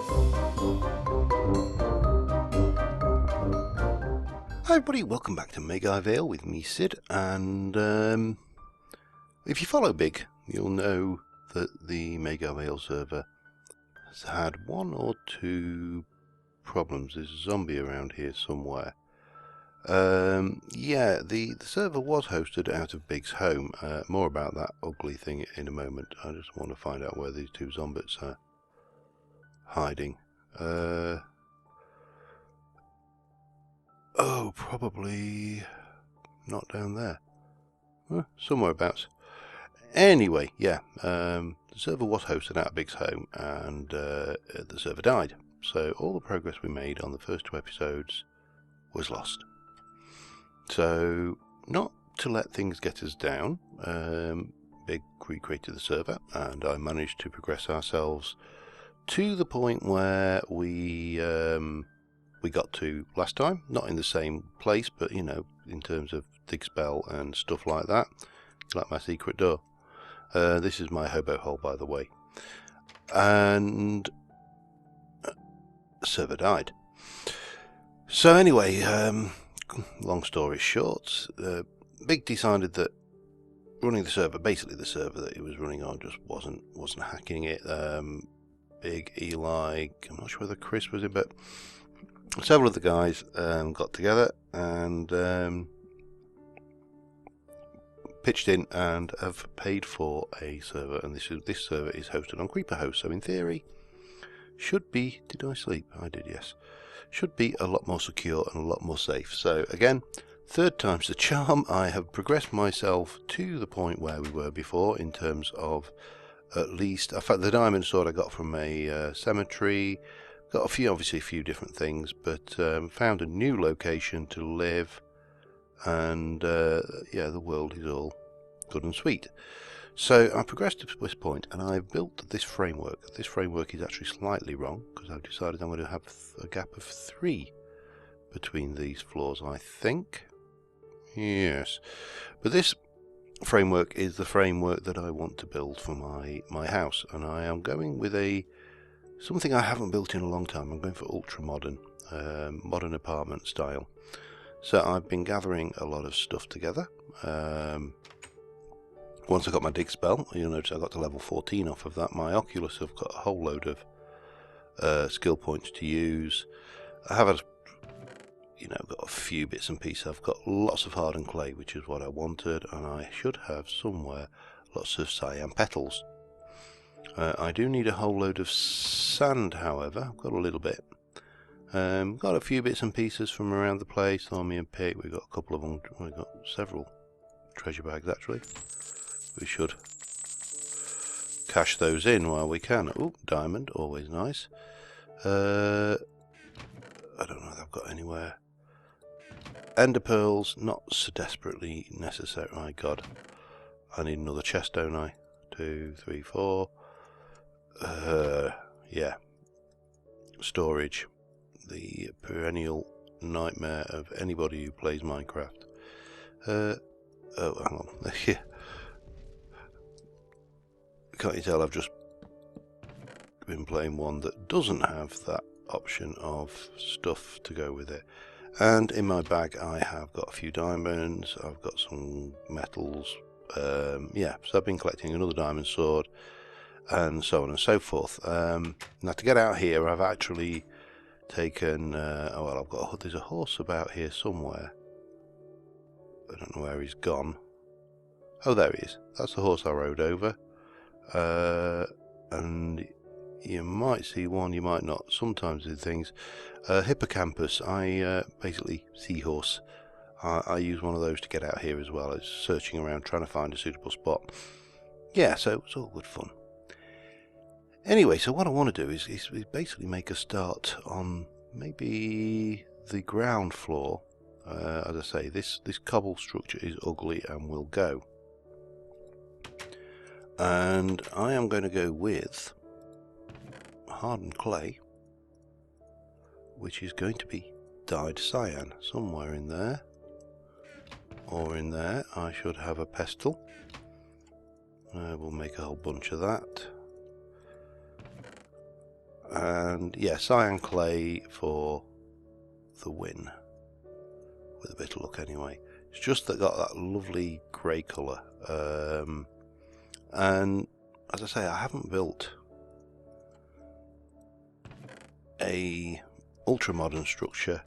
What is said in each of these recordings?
Hi everybody, welcome back to MagiVale with me, Sid, and if you follow Big, you'll know that the MagiVale server has had one or two problems. There's a zombie around here somewhere. Yeah, the server was hosted out of Big's home. More about that ugly thing in a moment. I just want to find out where these two zombies are hiding. Oh, probably not down there. Somewhere abouts. Anyway, yeah, the server was hosted out of Big's home, and the server died. So all the progress we made on the first two episodes was lost. So, not to let things get us down, Big recreated the server, and I managed to progress ourselves to the point where we got to last time. Not in the same place, but, you know, in terms of dig spell and stuff like that. Like my secret door. This is my hobo hole, by the way. And the server died. So anyway, long story short, Big decided that running the server, basically the server that he was running on, just wasn't hacking it. Big, Eli, I'm not sure whether Chris was in, but several of the guys got together and pitched in and have paid for a server, and this server is hosted on CreeperHost, so in theory should be, did I sleep? I did, yes. Should be a lot more secure and a lot more safe. So again, third time's the charm. I have progressed myself to the point where we were before in terms of at least, in fact, the diamond sword I got from a cemetery. Got obviously a few different things, but found a new location to live, and yeah, the world is all good and sweet. So I progressed to this point, and I've built this framework. This framework is actually slightly wrong, because I've decided I'm going to have a gap of 3 between these floors, I think. Yes. But this framework is the framework that I want to build for my house, and I am going with something I haven't built in a long time. I'm going for ultra modern, modern apartment style. So I've been gathering a lot of stuff together. Once I got my dig spell, you'll notice I got to level 14 off of that. My Oculus have got a whole load of skill points to use. I have got a few bits and pieces. I've got lots of hardened clay, which is what I wanted, and I should have somewhere lots of cyan petals. I do need a whole load of sand, however. I've got a little bit. Got a few bits and pieces from around the place. Army and Pig. We've got a couple of them. We've got several treasure bags actually. We should cash those in while we can. Oh, diamond, always nice. I don't know if I've got anywhere. Ender pearls, not so desperately necessary. My God, I need another chest, don't I? 2, 3, 4. Yeah. Storage, the perennial nightmare of anybody who plays Minecraft. Oh, hang on. Yeah. Can't you tell I've just been playing one that doesn't have that option of stuff to go with it? And in my bag I have got a few diamonds, I've got some metals, yeah, so I've been collecting another diamond sword and so on and so forth. Now to get out here I've actually taken, there's a horse about here somewhere. I don't know where he's gone. Oh, there he is. That's the horse I rode over. And you might see one, you might not. Sometimes the things. Hippocampus, basically seahorse. I use one of those to get out here as well as searching around trying to find a suitable spot. Yeah, so it's all good fun. Anyway, so what I want to do is basically make a start on maybe the ground floor. As I say, this cobble structure is ugly and will go. And I am going to go with hardened clay, which is going to be dyed cyan. Somewhere in there, or in there, I should have a pestle. We'll make a whole bunch of that. And yeah, cyan clay for the win, with a bit of luck anyway. It's just that got that lovely grey colour, and as I say, I haven't built a ultra modern structure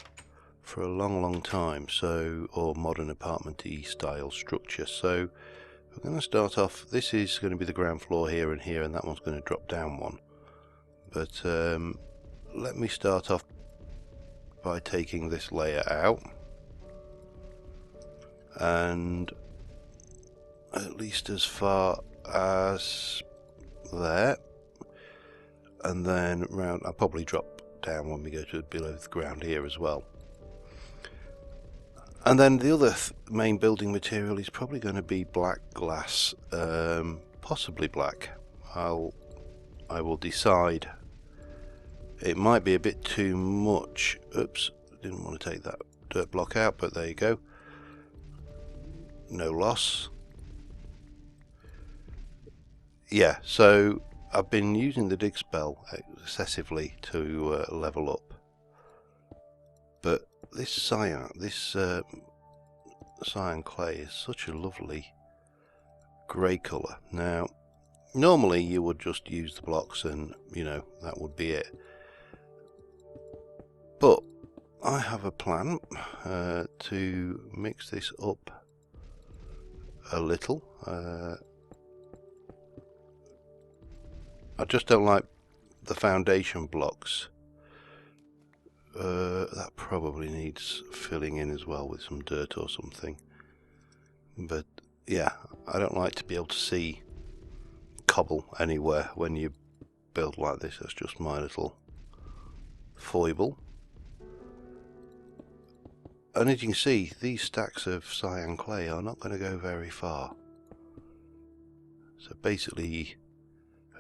for a long time, so, or modern apartment-y style structure. So we're going to start off. This is going to be the ground floor here and here, and that one's going to drop down one. But let me start off by taking this layer out, and at least as far as there, and then round. I'll probably drop down when we go to below the ground here as well. And then the other main building material is probably going to be black glass, possibly black. I will decide. It might be a bit too much. Oops, didn't want to take that dirt block out, but there you go. No loss. Yeah, so I've been using the dig spell excessively to level up, but this cyan clay is such a lovely grey colour. Now, normally you would just use the blocks and, you know, that would be it. But I have a plan to mix this up a little. I just don't like the foundation blocks. That probably needs filling in as well with some dirt or something. But yeah, I don't like to be able to see cobble anywhere when you build like this. That's just my little foible. And as you can see, these stacks of cyan clay are not going to go very far. So basically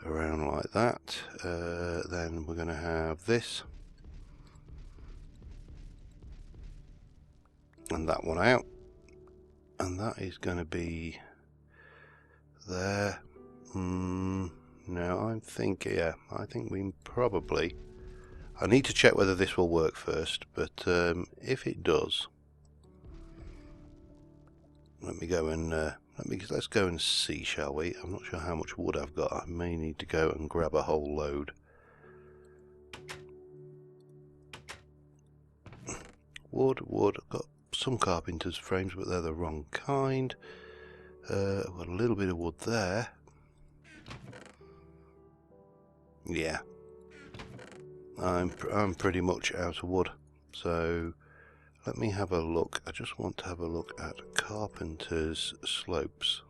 around like that. Then we're going to have this and that one out, and that is going to be there. Now I'm thinking, yeah, I think we probably, I need to check whether this will work first, but if it does, let me go and let's go and see, shall we? I'm not sure how much wood I've got. I may need to go and grab a whole load. Wood. I've got some carpenter's frames, but they're the wrong kind. I've got a little bit of wood there. Yeah, I'm pretty much out of wood. So let me have a look. I just want to have a look at carpenter's slopes.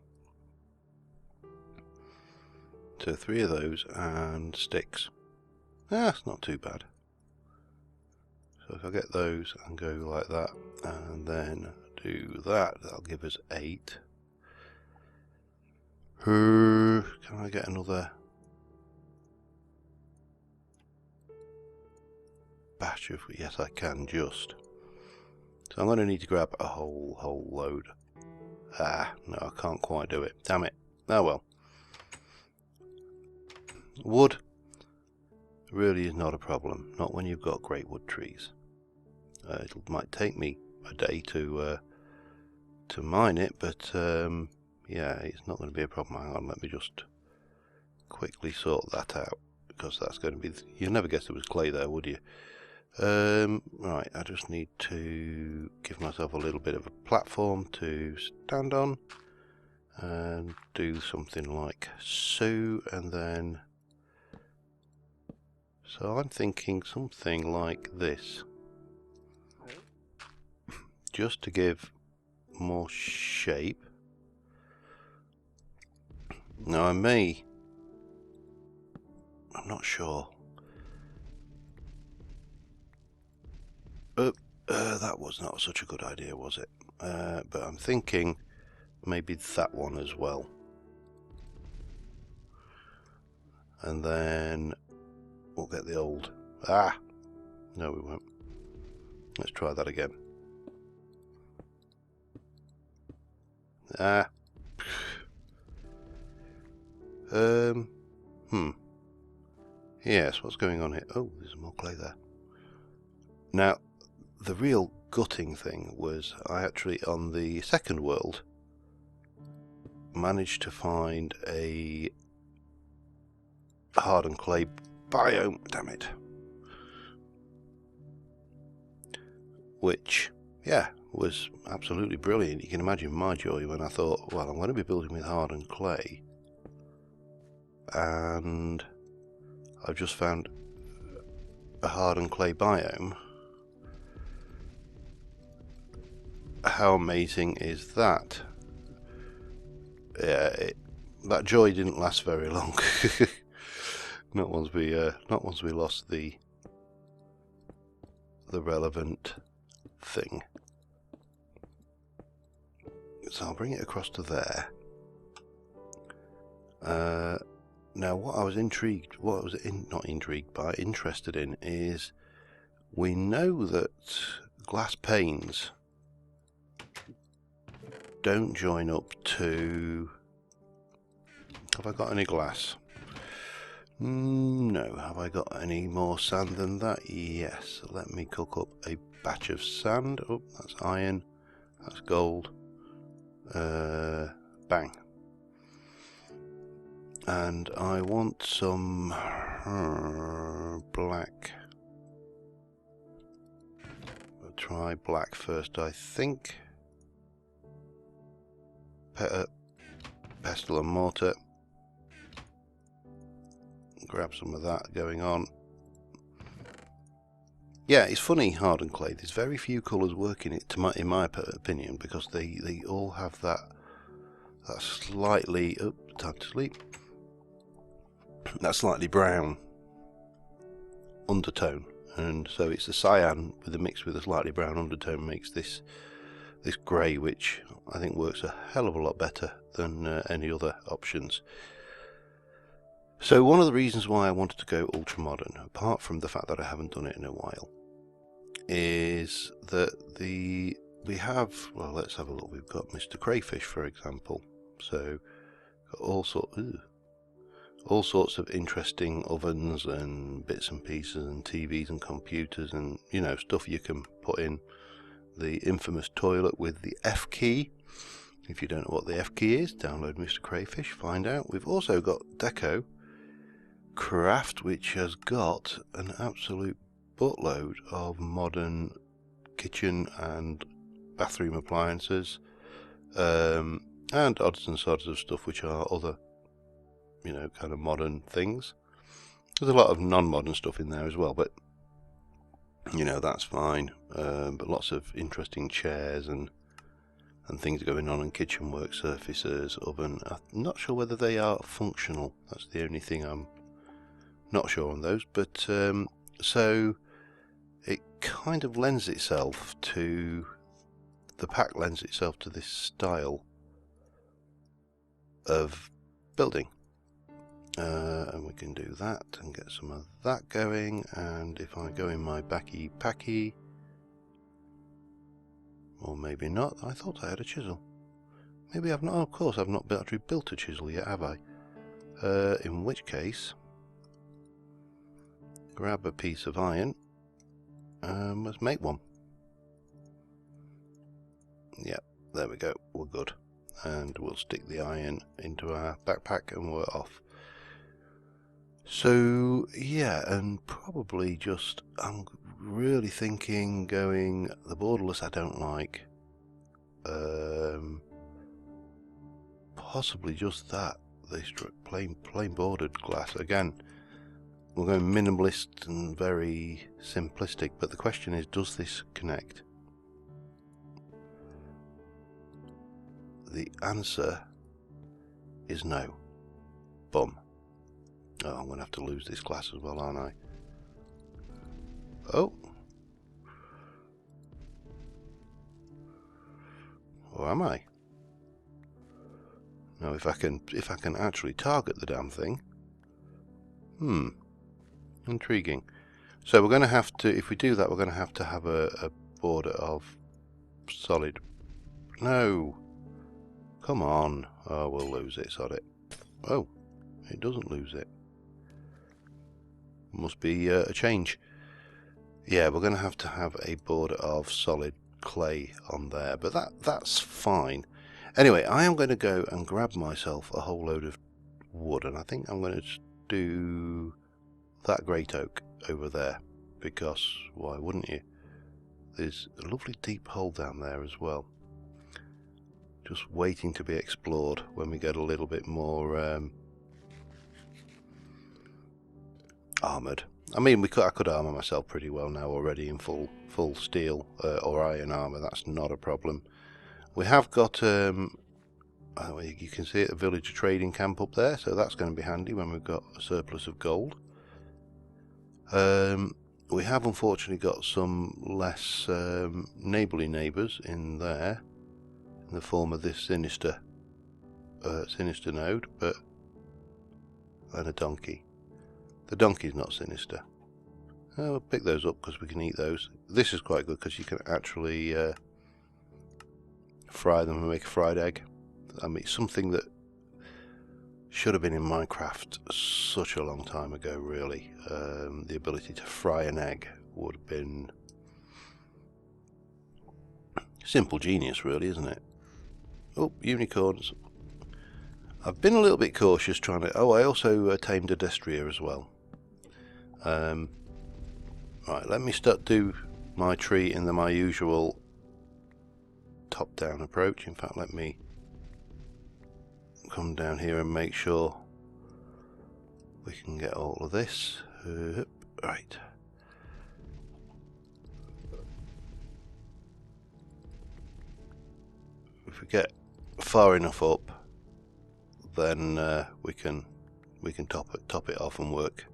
So 3 of those and sticks. That's not too bad. So if I get those and go like that, and then do that, that'll give us 8. Can I get another batch of? Yes, I can, just. So I'm going to need to grab a whole load. No, I can't quite do it. Damn it. Oh well. Wood really is not a problem. Not when you've got great wood trees. It might take me a day to mine it, but yeah, it's not going to be a problem. Hang on, let me just quickly sort that out, because that's going to be. You'd never guess there was clay there, would you? Right, I just need to give myself a little bit of a platform to stand on and do something like so, and then so I'm thinking something like this, just to give more shape. Now I'm not sure. That was not such a good idea, was it? But I'm thinking maybe that one as well. And then we'll get the old... No, we won't. Let's try that again. Yes, what's going on here? Oh, there's more clay there. Now, the real gutting thing was I actually, on the second world, managed to find a hardened clay biome, damn it. Which, yeah, was absolutely brilliant. You can imagine my joy when I thought, well, I'm going to be building with hardened clay. And I've just found a hardened clay biome. How amazing is that? Yeah, that joy didn't last very long. not once we lost the relevant thing. So I'll bring it across to there. Now, what I was interested in is we know that glass panes don't join up to. Have I got any glass? No. Have I got any more sand than that? Yes. Let me cook up a batch of sand. Oh, that's iron. That's gold. Bang. And I want some black. We'll try black first, I think. Pestle and mortar. Grab some of that going on. Yeah, it's funny, hardened clay. There's very few colours working it, in my opinion, because they all have that slightly. Oh, time to sleep. That slightly brown undertone, and so it's the cyan with a mix with a slightly brown undertone makes this grey, which I think works a hell of a lot better than any other options. So one of the reasons why I wanted to go ultra modern, apart from the fact that I haven't done it in a while, is that we have, well, let's have a look. We've got Mr. Crayfish, for example. So got all sorts of interesting ovens and bits and pieces and TVs and computers and, you know, stuff you can put in. The infamous toilet with the F key. If you don't know what the F key is, download Mr. Crayfish, find out. We've also got Deco Craft, which has got an absolute buttload of modern kitchen and bathroom appliances, and odds and sods of stuff which are other, you know, kind of modern things. There's a lot of non-modern stuff in there as well, but you know, that's fine. But lots of interesting chairs and things going on, and kitchen work surfaces, oven. I'm not sure whether they are functional. That's the only thing I'm not sure on those. But so it kind of lends itself to, the pack lends itself to this style of building. And we can do that and get some of that going. And if I go in my backy packy, or maybe not, I thought I had a chisel. Maybe I've not. Of course, I've not actually built a chisel yet, have I? In which case, grab a piece of iron. Let's make one. Yep, there we go. We're good. And we'll stick the iron into our backpack and we're off. So yeah, and probably just, I'm really thinking going the borderless I don't like. Possibly just that, this plain bordered glass. Again, we're going minimalist and very simplistic, but the question is, does this connect? The answer is no. Bum. Oh, I'm going to have to lose this glass as well, aren't I? Oh. Or am I? Now, if I can actually target the damn thing. Intriguing. So we're going to have to, if we do that, we're going to have a border of solid. No. Come on. Oh, we'll lose it, sod it. Oh, it doesn't lose it. Must be a change. Yeah, we're going to have a border of solid clay on there, but that's fine. Anyway, I am going to go and grab myself a whole load of wood, and I think I'm going to do that great oak over there, because why wouldn't you? There's a lovely deep hole down there as well, just waiting to be explored when we get a little bit more armoured. I mean, I could armour myself pretty well now already in full steel or iron armour. That's not a problem. We have got you can see it, a village trading camp up there, so that's going to be handy when we've got a surplus of gold. We have unfortunately got some less neighbourly neighbours in there, in the form of this sinister node, but and a donkey. The donkey's not sinister. We'll pick those up because we can eat those. This is quite good because you can actually fry them and make a fried egg. I mean, something that should have been in Minecraft such a long time ago, really. The ability to fry an egg would have been simple genius, really, isn't it? Oh, unicorns. I've been a little bit cautious trying to... Oh, I also tamed a Destria as well. Right, let me do my tree in my usual top-down approach. In fact, let me come down here and make sure we can get all of this. Right. If we get far enough up, then we can top it off and work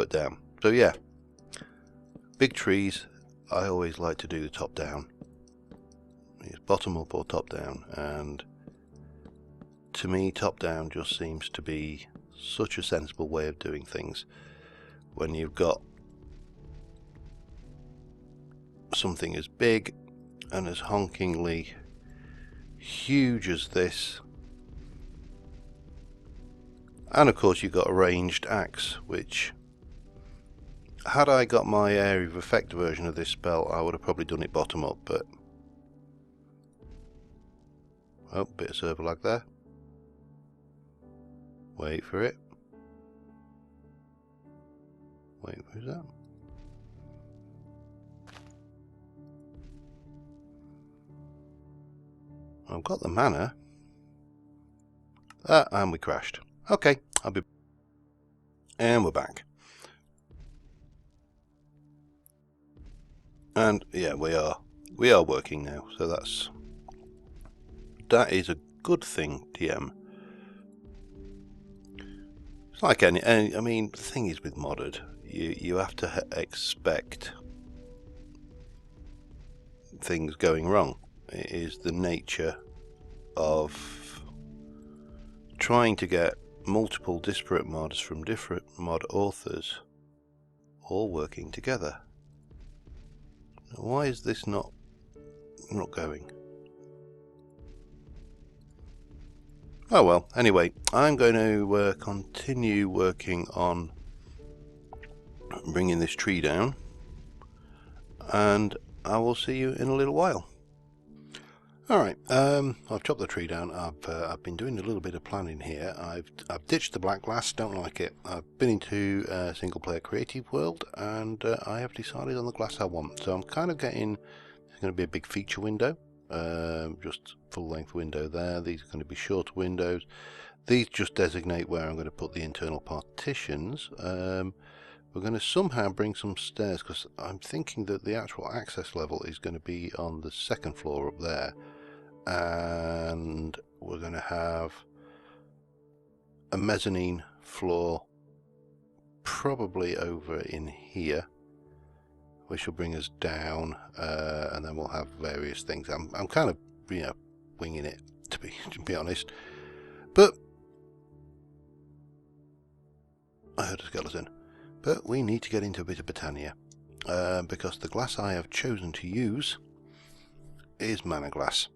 down. So yeah, big trees, I always like to do the top down. It's bottom up or top down, and to me top down just seems to be such a sensible way of doing things when you've got something as big and as honkingly huge as this. And of course you've got a ranged axe, which, had I got my area of effect version of this spell, I would have probably done it bottom up, but... Oh, bit of server lag there. Wait for it. Wait, who's that? I've got the mana. And we crashed. Okay, I'll be... And we're back. And yeah, we are working now, so that is a good thing, TM. It's like any I mean, the thing is with modded, you have to expect things going wrong. It is the nature of trying to get multiple disparate mods from different mod authors all working together. Why is this not going? Oh well, anyway, I'm going to continue working on bringing this tree down, and I will see you in a little while. Alright, I've chopped the tree down. I've been doing a little bit of planning here. I've ditched the black glass, don't like it. I've been into a single player creative world, and I have decided on the glass I want. So I'm kind of getting, it's going to be a big feature window, just full length window there. These are going to be shorter windows. These just designate where I'm going to put the internal partitions. We're going to somehow bring some stairs, because I'm thinking that the actual access level is going to be on the second floor up there. And we're going to have a mezzanine floor probably over in here, which will bring us down, and then we'll have various things. I'm kind of, you know, winging it, to be honest. But I heard a skeleton. But we need to get into a bit of Britannia, because the glass I have chosen to use is mana glass.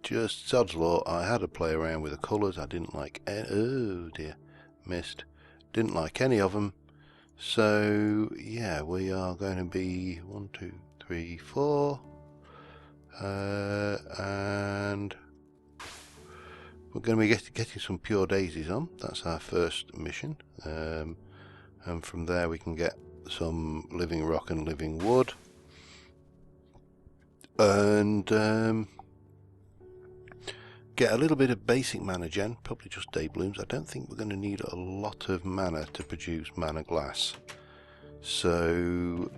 Just sod's law. I had to play around with the colours. I didn't like... oh dear, missed. Didn't like any of them, So yeah, we are going to be 1, 2, 3, 4, and we're going to be getting some pure daisies on. That's our first mission, and from there we can get some living rock and living wood, and get a little bit of basic mana gen, probably just day blooms. I don't think we're going to need a lot of mana to produce mana glass, so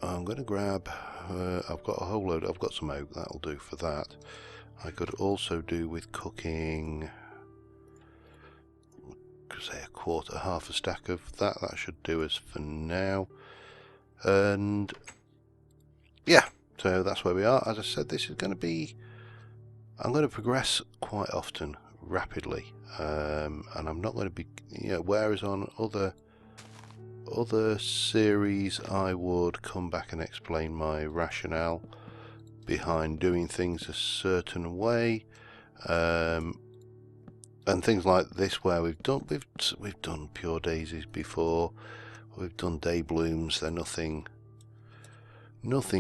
I'm going to grab, I've got a whole load, I've got some oak, that'll do for that. I could also do with cooking, say half a stack of that. That should do us for now. And yeah, so that's where we are. As I said, this is going to be, I'm going to progress quite often, rapidly, and I'm not going to be, whereas on other series I would come back and explain my rationale behind doing things a certain way, and things like this where we've done pure daisies before, we've done day blooms. They're nothing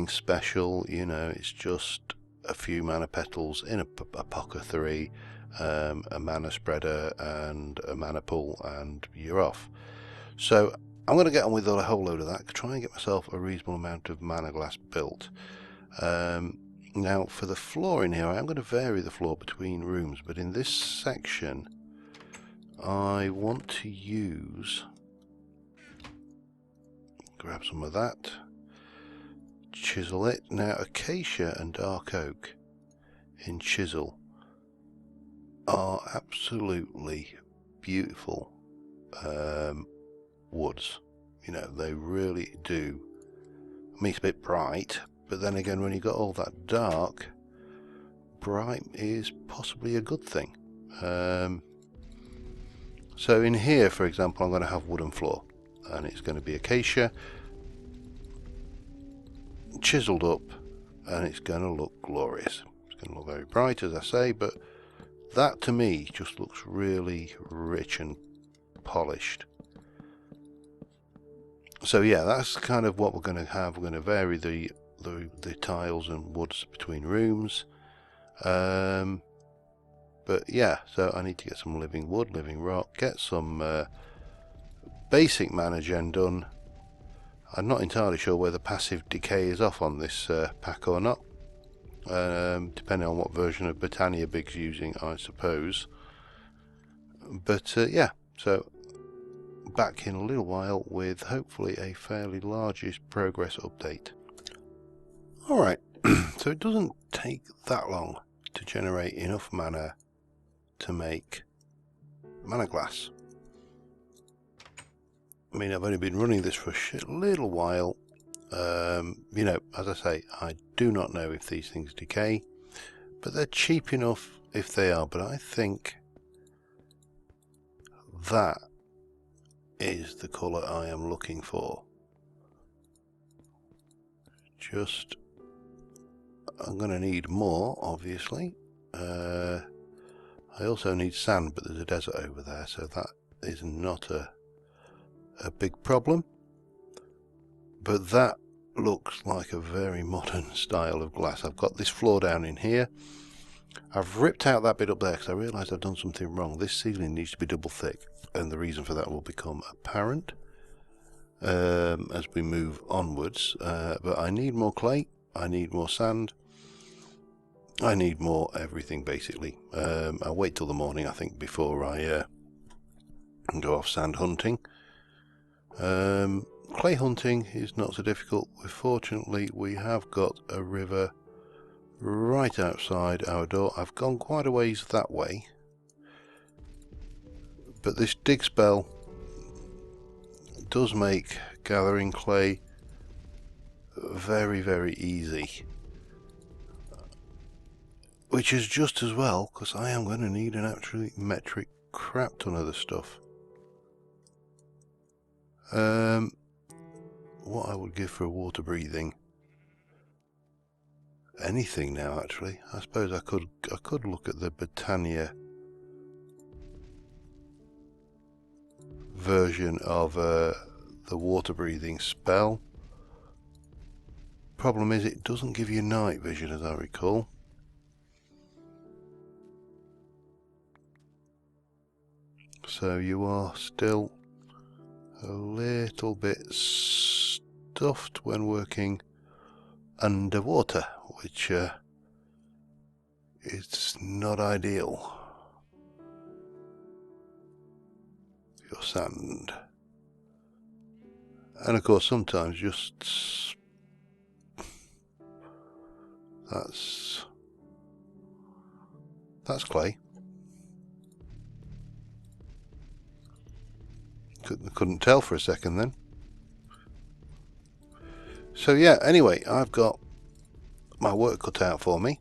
special, it's just a few mana petals in a pocket 3, a mana spreader and a mana pool, and you're off. So I'm going to get on with a whole load of that, try and get myself a reasonable amount of mana glass built. Now for the floor in here, I am going to vary the floor between rooms, but in this section I want to grab some of that, chisel it. Now acacia and dark oak in chisel are absolutely beautiful woods, they really do. I mean, it's a bit bright, but then again, when you got all that dark, bright is possibly a good thing. So in here, for example, I'm going to have wooden floor, and it's going to be acacia, chiseled up, and it's going to look glorious. It's going to look very bright, as I say, but that to me just looks really rich and polished. So yeah, that's kind of what we're going to have. We're going to vary the tiles and woods between rooms, but yeah, so I need to get some living wood, living rock, get some basic mana gen done. I'm not entirely sure whether passive decay is off on this pack or not, depending on what version of Britannia Big's using, I suppose. But yeah, so back in a little while with hopefully a fairly largish progress update. Alright, so it doesn't take that long to generate enough mana to make mana glass. I mean, I've only been running this for a little while. As I say, I do not know if these things decay, but they're cheap enough if they are. But I think that is the colour I am looking for. I'm going to need more, obviously. I also need sand, but there's a desert over there, so that is not a big problem. But that looks like a very modern style of glass. I've got this floor down in here. I've ripped out that bit up there because I realised I've done something wrong. This ceiling needs to be double thick, and the reason for that will become apparent as we move onwards. But I need more clay, I need more sand, I need more everything basically. I'll wait till the morning, I think, before I go off sand hunting. Clay hunting is not so difficult. Fortunately, we have got a river right outside our door. I've gone quite a ways that way, but this dig spell does make gathering clay very, very easy, which is just as well, because I am going to need an absolutely metric crap ton of the stuff. What I would give for a water breathing, anything now actually. I suppose I could look at the Britannia version of the water breathing spell. Problem is it doesn't give you night vision, as I recall. So you are still a little bit stuffed when working underwater, which is not ideal. Your sand. And of course sometimes just that's clay. Couldn't tell for a second then. So yeah, anyway, I've got my work cut out for me.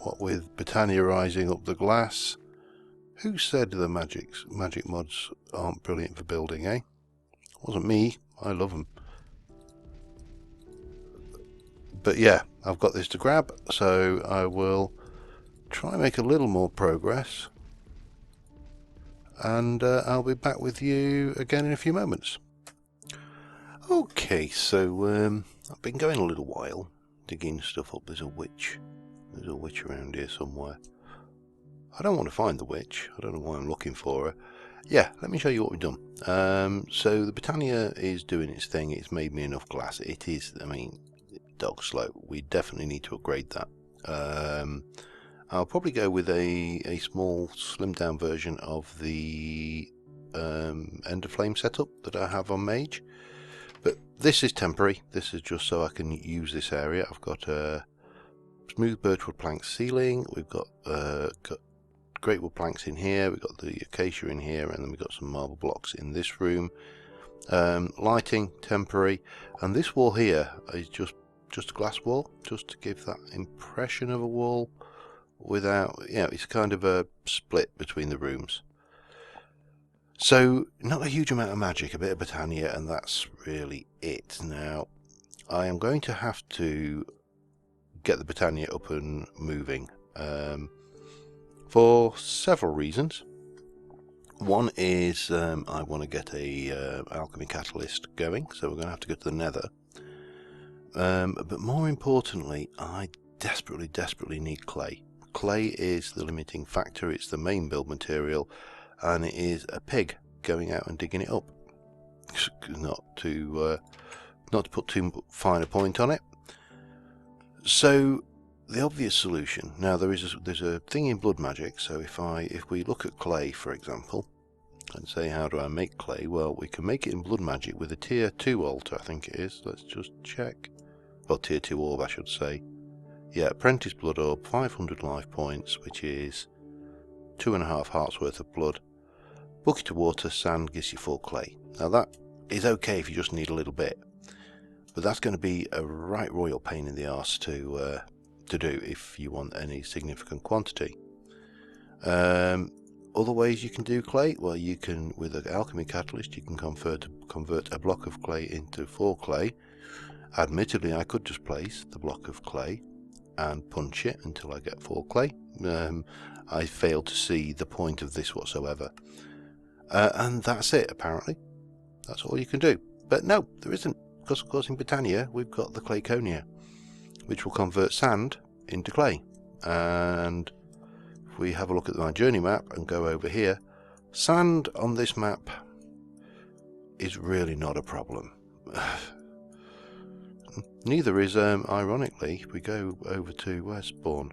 What with Britannia rising up the glass. Who said the magic mods aren't brilliant for building, eh? Wasn't me. I love them. But yeah, I've got this to grab, so I will try and make a little more progress. And I'll be back with you again in a few moments. Okay, so I've been going a little while, digging stuff up. There's a witch. There's a witch around here somewhere. I don't want to find the witch. I don't know why I'm looking for her. Yeah, let me show you what we've done. So the Britannia is doing its thing. It's made me enough glass. It is, I mean, dog slow. We definitely need to upgrade that. I'll probably go with a small slimmed down version of the Ender Flame setup that I have on Mage. But this is temporary. This is just so I can use this area. I've got a smooth birchwood plank ceiling. We've got great wood planks in here. We've got the acacia in here, and then we've got some marble blocks in this room. Lighting temporary, and this wall here is just a glass wall, just to give that impression of a wall without, you know, it's kind of a split between the rooms. So not a huge amount of magic, a bit of Britannia, and that's really it. Now I am going to have to get the Britannia up and moving for several reasons. One is I want to get a alchemy catalyst going, so we're going to have to go to the Nether. But more importantly, I desperately need clay. Clay is the limiting factor. It's the main build material, and it is a pig going out and digging it up. Not to put too fine a point on it. So the obvious solution, now there's a thing in blood magic. So if we look at clay, for example, and say how do I make clay, well, we can make it in blood magic with a tier 2 altar, I think it is. Let's just check. Well, tier 2 orb, I should say. Yeah, apprentice blood orb, 500 life points, which is 2.5 hearts worth of blood. Bucket of water, sand gives you 4 clay. Now that is okay if you just need a little bit, but that's going to be a right royal pain in the arse to do if you want any significant quantity. Other ways you can do clay, well, you can, with an alchemy catalyst, you can convert a block of clay into 4 clay. Admittedly, I could just place the block of clay and punch it until I get 4 clay. I fail to see the point of this whatsoever. And that's it, apparently. That's all you can do. But no, there isn't. Because of course in Britannia we've got the Clayconia, which will convert sand into clay. And if we have a look at my journey map and go over here, sand on this map is really not a problem. Neither is, ironically, if we go over to where's spawn?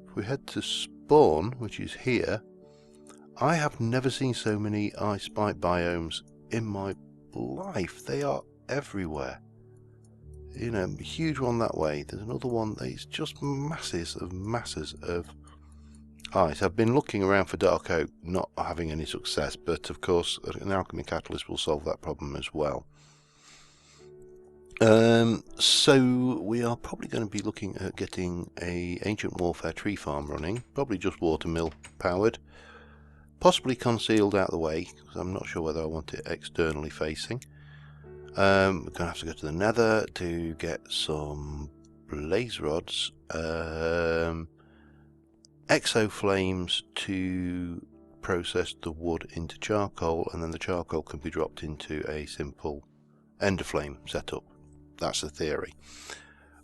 If we head to spawn, which is here, I have never seen so many ice spike biomes in my life. They are everywhere. You know, a huge one that way. There's another one that's just masses of ice. I've been looking around for dark oak, not having any success, but of course an alchemy catalyst will solve that problem as well. So we are probably going to be looking at getting a ancient warfare tree farm running, probably just watermill powered, possibly concealed out the way, because I'm not sure whether I want it externally facing. We're going to have to go to the Nether to get some blaze rods, exo flames to process the wood into charcoal, and then the charcoal can be dropped into a simple ender flame setup. That's the theory.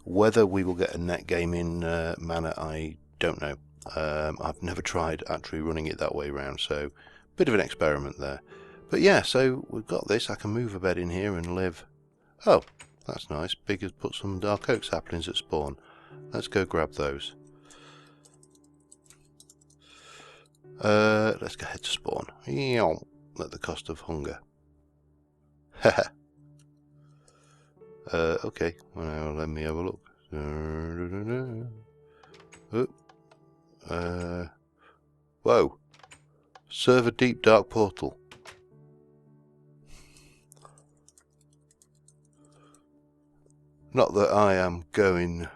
Whether we will get a net gaming manner, I don't know. I've never tried actually running it that way around, so bit of an experiment there. But yeah, so we've got this. I can move a bed in here and live. Oh, that's nice. Big has put some dark oak saplings at spawn. Let's go grab those. Let's go head to spawn. At the cost of hunger. Okay, well, let me have a look. Whoa. Server deep dark portal. Not that I am going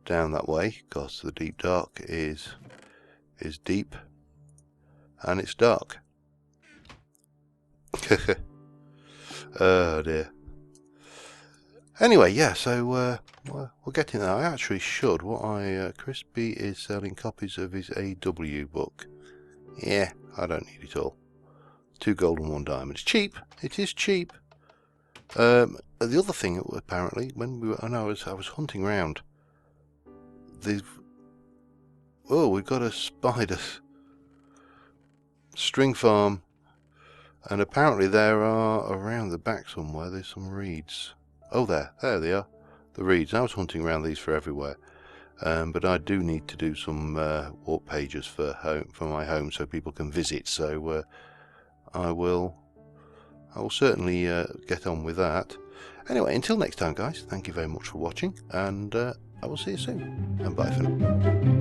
down that way, because the deep dark is deep and it's dark. Oh dear. Anyway, yeah, so we're getting there. I actually should. Crispy is selling copies of his AW book. Yeah, I don't need it all. 2 gold and 1 diamond. It's cheap. It is cheap. The other thing, apparently, when we were, I was hunting around. We've got a spider string farm, and apparently there are around the back somewhere. There's some reeds. Oh, there they are. The reeds. I was hunting around these for everywhere, but I do need to do some walk pages for my home so people can visit. So I will certainly get on with that. Anyway, until next time, guys. Thank you very much for watching, and I will see you soon. And bye for now.